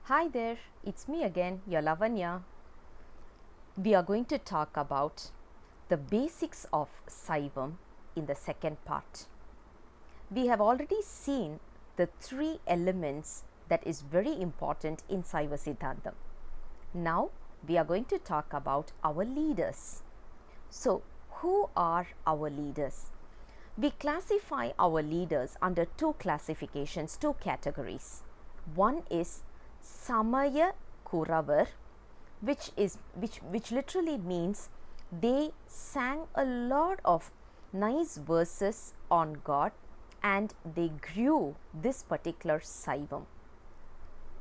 Hi there, it's me again, your Lavanya. We are going to talk about the basics of Saivam in the second part. We have already seen the three elements that is very important in Saiva Siddhantam. Now we are going to talk about our leaders. So, who are our leaders? We classify our leaders under two classifications, two categories. One is Samaya Kuravar, which literally means they sang a lot of nice verses on God and they grew this particular Saivam.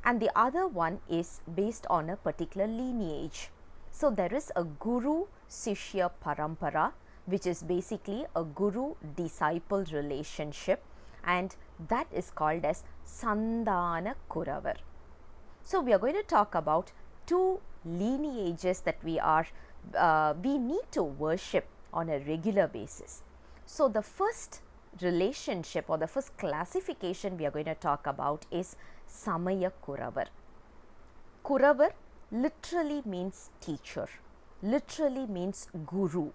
And the other one is based on a particular lineage. So there is a Guru Sishya Parampara, which is basically a guru disciple relationship, and that is called as Sandana Kuravar. So we are going to talk about two lineages that we need to worship on a regular basis. So the first relationship or the first classification we are going to talk about is Samaya Kuravar. Kuravar literally means teacher, literally means guru.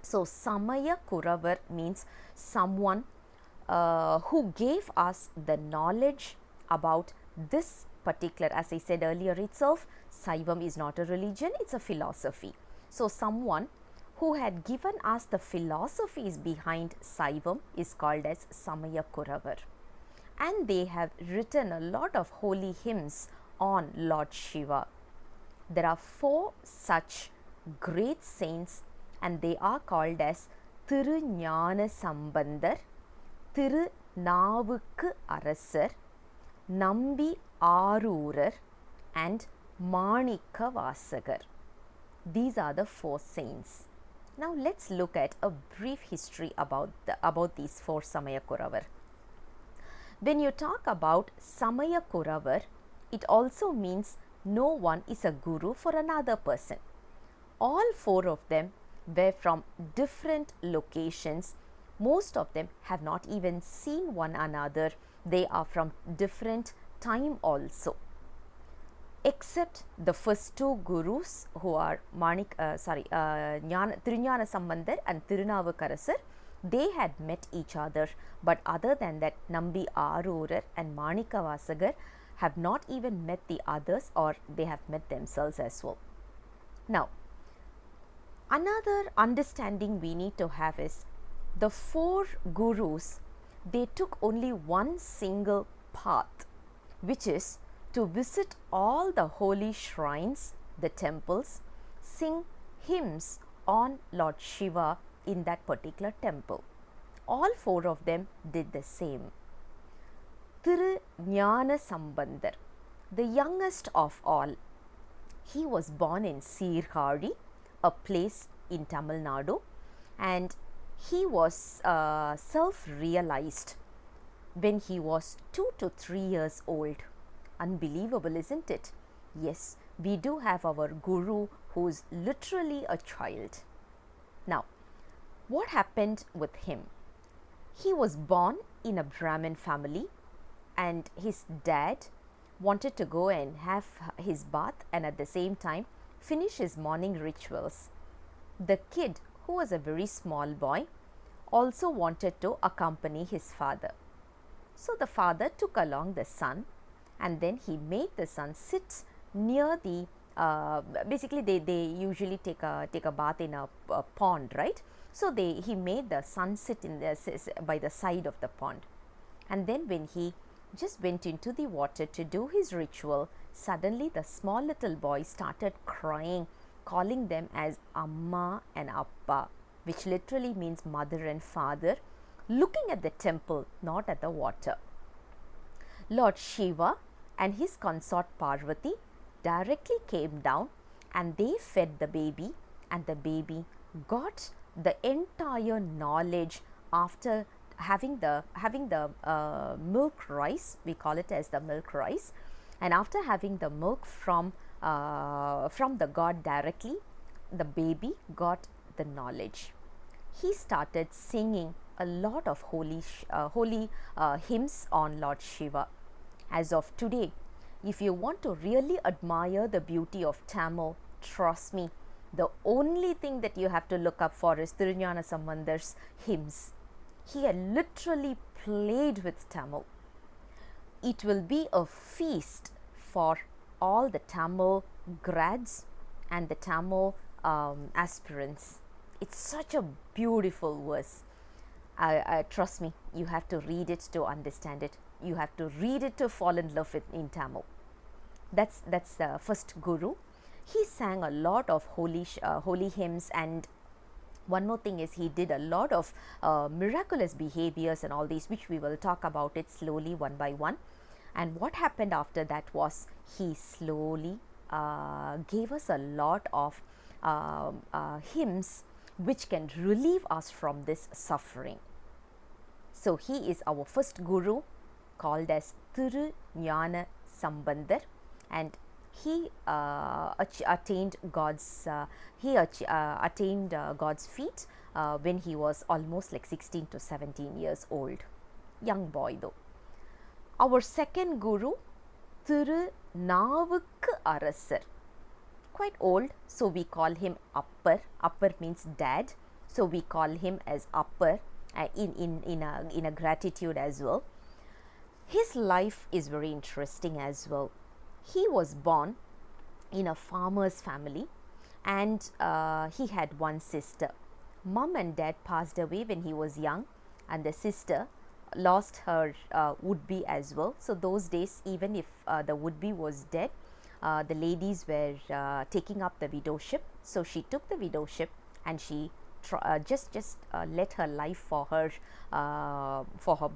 So Samaya Kuravar means someone who gave us the knowledge about this particular, as I said earlier itself, Saivam is not a religion, it's a philosophy. So someone who had given us the philosophies behind Saivam is called as Samaya Kuravar. And they have written a lot of holy hymns on Lord Shiva. There are four such great saints and they are called as Thirugnanasambanthar, Thirunavukkarasar, Nambi, Aroorar and Manivasagar. These are the four saints. Now let's look at a brief history about these four Samaya Kuravar. When you talk about Samaya Kuravar, it also means no one is a guru for another person. All four of them were from different locations. Most of them have not even seen one another. They are from different time also. Except the first two gurus who are Thirugnanasambanthar and Thirunavukkarasar, they had met each other, but other than that, Nambi, Aroorar and Manivasagar have not even met the others, or they have met themselves as well. Now, another understanding we need to have is the four gurus, they took only one single path, which is to visit all the holy shrines, the temples, sing hymns on Lord Shiva in that particular temple. All four of them did the same. Thirugnanasambanthar, the youngest of all, he was born in Sirhari, a place in Tamil Nadu, and he was self-realized when he was 2 to 3 years old. Unbelievable, isn't it? Yes, we do have our guru who is literally a child. Now, what happened with him? He was born in a Brahmin family and his dad wanted to go and have his bath and at the same time finish his morning rituals. The kid, who was a very small boy, also wanted to accompany his father. So the father took along the son and then he made the son sit near the basically they usually take a bath in a pond, right? So he made the son sit by the side of the pond, and then when he just went into the water to do his ritual, suddenly the small little boy started crying, calling them as Amma and Appa, which literally means mother and father, looking at the temple, not at the water. Lord Shiva and his consort Parvati directly came down and they fed the baby, and the baby got the entire knowledge after having the milk rice. We call it as the milk rice, and after having the milk from the god directly, the baby got the knowledge. He started singing a lot of holy hymns on Lord Shiva. As of today, If you want to really admire the beauty of Tamil, trust me, the only thing that you have to look up for is Thirugnanasambantar's hymns. He had literally played with Tamil. It will be a feast for all the Tamil grads and the Tamil aspirants. It's such a beautiful verse. Trust me, you have to read it to understand it. You have to read it to fall in love in Tamil. That's the first guru. He sang a lot of holy hymns, and one more thing is he did a lot of miraculous behaviors and all these, which we will talk about it slowly one by one. And what happened after that was he slowly gave us a lot of hymns which can relieve us from this suffering. So he is our first guru, called as Thirugnanasambanthar, and he attained God's feet when he was almost like 16 to 17 years old, young boy though. Our second guru, Thirunavukkarasar, quite old, so we call him Upper. Upper means dad, so we call him as Upper in a gratitude as well. His life is very interesting as well. He was born in a farmer's family, and he had one sister. Mom and dad passed away when he was young, and the sister lost her would-be as well. So those days, even if the would-be was dead, the ladies were taking up the widowship. So she took the widowship and she just let her life for her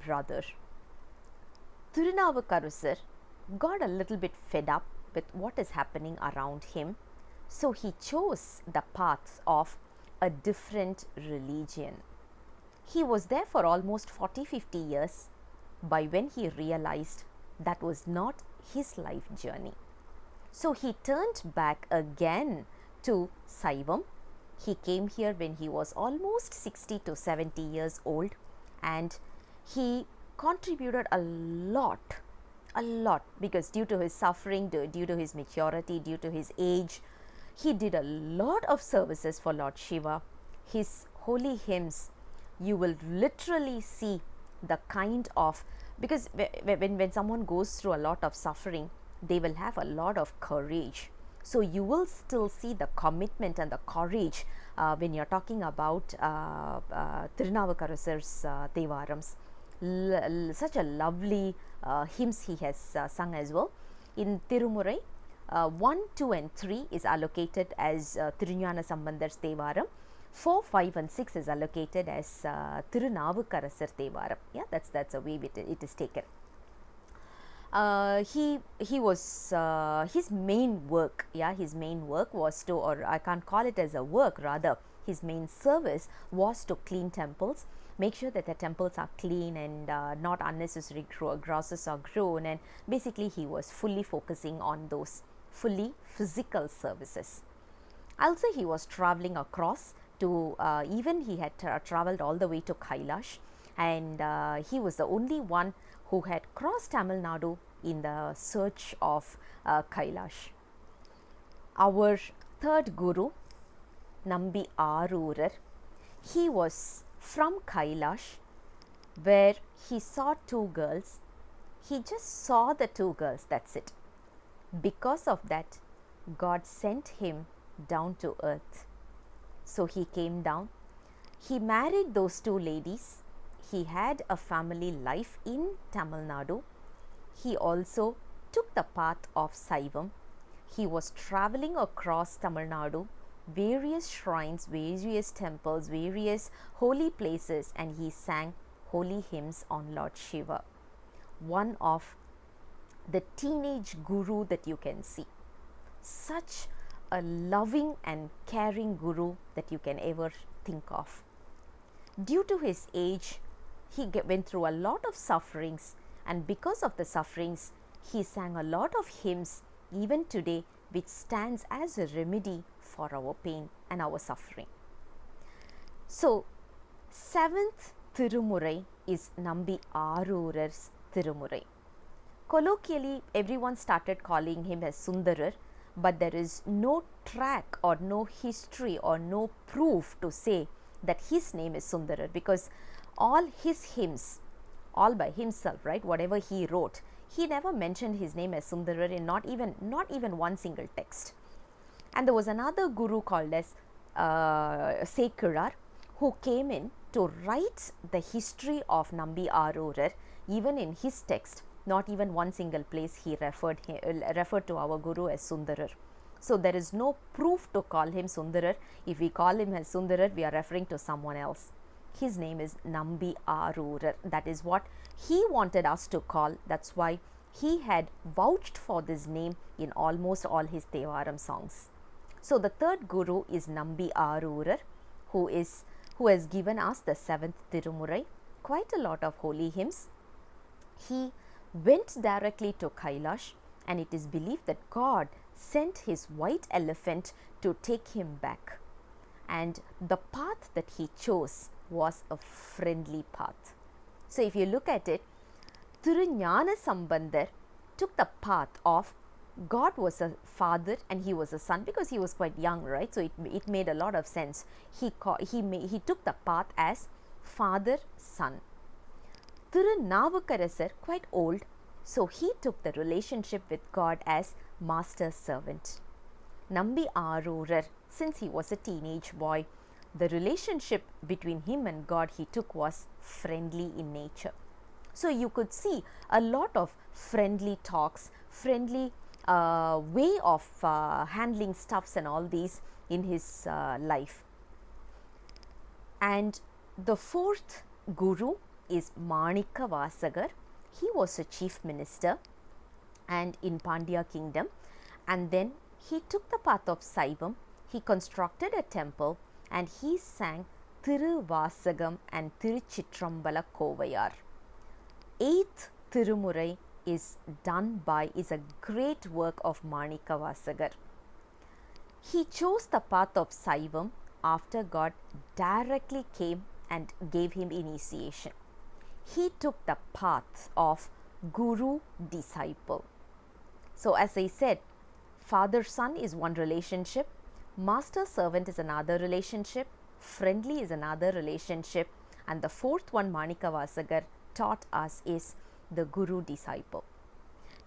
brother. Thirunavukkarasar got a little bit fed up with what is happening around him, so he chose the path of a different religion. He was there for almost 40-50 years by when he realized that was not his life journey. So he turned back again to Saivam. He came here when he was almost 60 to 70 years old, and he contributed a lot, because due to his suffering, due to his maturity, due to his age, he did a lot of services for Lord Shiva. His holy hymns, you will literally see the kind of, because when someone goes through a lot of suffering, they will have a lot of courage. So you will still see the commitment and the courage when you're talking about Thirunavukkarasar's Devarams. Such a lovely hymns he has sung as well. In Tirumurai, 1, 2 and 3 is allocated as Thirugnanasambantar's Devaram. 4, 5 and 6 is allocated as Thirunavukkarasar Devaram. Yeah, that's a way it is taken. He was his main work, his main work was to, or I can't call it as a work, rather his main service was to clean temples, make sure that the temples are clean and not unnecessary grasses are grown, and basically he was fully focusing on those fully physical services. Also, he was traveling across to even he had traveled all the way to Kailash, and he was the only one who had crossed Tamil Nadu in the search of Kailash. Our third guru, Nambi Aroorar, he was from Kailash, where he saw two girls. He just saw the two girls, that's it. Because of that, God sent him down to earth. So he came down, he married those two ladies, he had a family life in Tamil Nadu. He also took the path of Saivam. He was traveling across Tamil Nadu, various shrines, various temples, various holy places, and he sang holy hymns on Lord Shiva. One of the teenage guru that you can see. Such a loving and caring guru that you can ever think of. Due to his age, he went through a lot of sufferings, and because of the sufferings, he sang a lot of hymns even today, which stands as a remedy for our pain and our suffering. So, 7th Tirumurai is Nambi Aroorar's Tirumurai. Colloquially, everyone started calling him as Sundarar, but there is no track or no history or no proof to say that his name is Sundarar, because all his hymns, all by himself, right, whatever he wrote, he never mentioned his name as Sundarar in not even one single text. And there was another guru called as Sekular, who came in to write the history of Nambi Aroorar. Even in his text, not even one single place he referred to our guru as Sundarar. So there is no proof to call him Sundarar. If we call him as Sundarar, we are referring to someone else. His name is Nambi Aroorar. That is what he wanted us to call. That's why he had vouched for this name in almost all his Thevaram songs. So the third guru is Nambi Aroorar, who has given us the 7th Tirumurai, quite a lot of holy hymns. He went directly to Kailash, and it is believed that God sent his white elephant to take him back. And the path that he chose was a friendly path. So if you look at it, Thirugnanasambanthar took the path of God was a father and he was a son, because he was quite young, right? So it made a lot of sense. He took the path as father son. Thirunavukkarasar, quite old, so he took the relationship with God as master servant. Nambi Aroorar, since he was a teenage boy, the relationship between him and God he took was friendly in nature. So you could see a lot of friendly talks, friendly way of handling stuffs and all these in his life. And the fourth guru is Manivasagar. He was a chief minister and in Pandya kingdom, and then he took the path of Saivam. He constructed a temple and he sang Thiruvasagam and Tiruchittrambala Kovayar. 8th Tirumurai is a great work of Manivasagar. He chose the path of Saivam after God directly came and gave him initiation. He took the path of guru disciple. So as I said, father son is one relationship, master servant is another relationship, friendly is another relationship, and the fourth one Manivasagar taught us is the guru disciple.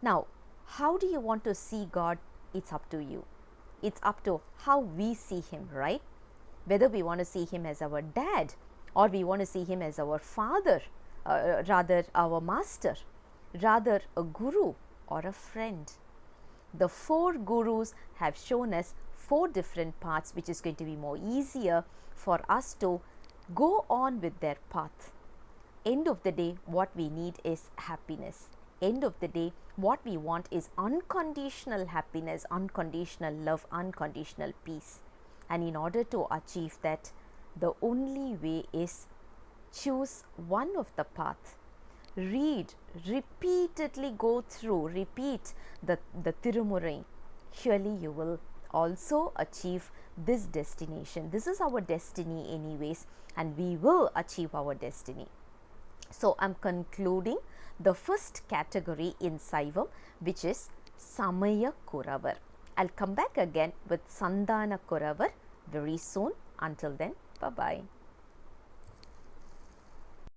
Now, how do you want to see God? It's up to you. It's up to how we see him, right? Whether we want to see him as our dad, or we want to see him as our father, rather our master, rather a guru or a friend. The 4 gurus have shown us 4 different paths, which is going to be more easier for us to go on with their path. End of the day, what we need is happiness. End of the day, what we want is unconditional happiness, unconditional love, unconditional peace. And in order to achieve that, the only way is choose one of the path. Read, repeatedly go through, repeat the Tirumurai. Surely you will also achieve this destination. This is our destiny anyways, and we will achieve our destiny. So I am concluding the first category in Saivam, which is Samaya Kuravar. I'll come back again with Sandana Kuravar very soon. Until then, bye-bye.